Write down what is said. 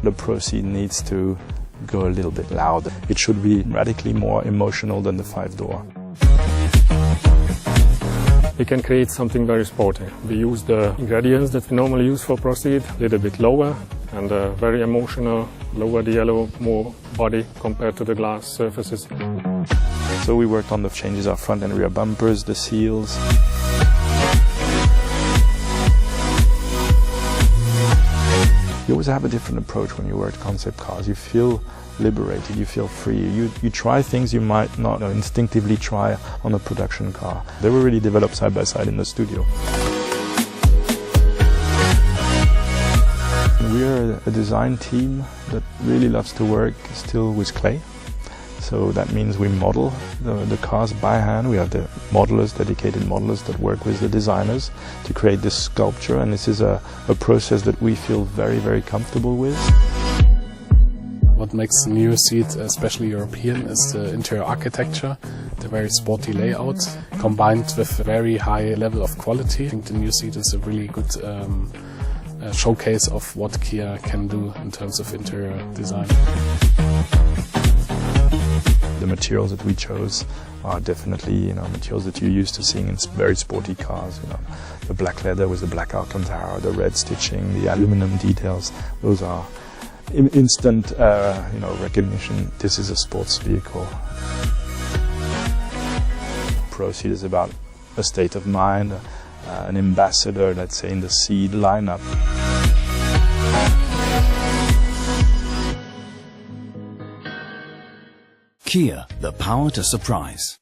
the ProCeed needs to go a little bit louder. It should be radically more emotional than the 5-door. We can create something very sporty. We use the ingredients that we normally use for ProCeed, a little bit lower and very emotional, lower the yellow, more body compared to the glass surfaces. So we worked on the changes of front and rear bumpers, the seals. You always have a different approach when you work concept cars. You feel liberated, you feel free. You try things you might not instinctively try on a production car. They were really developed side by side in the studio. We're a design team that really loves to work still with clay. So that means we model the cars by hand. We have the modelers, dedicated modelers that work with the designers to create this sculpture, and this is a process that we feel very, very comfortable with. What makes the new Ceed especially European is the interior architecture, the very sporty layout, combined with a very high level of quality. I think the new Ceed is a really good showcase of what Kia can do in terms of interior design. The materials that we chose are definitely, materials that you're used to seeing in very sporty cars. The black leather with the black Alcantara, the red stitching, the aluminum details. Those are instant, recognition. This is a sports vehicle. ProCeed is about a state of mind, an ambassador, let's say, in the Ceed lineup. Kia, the power to surprise.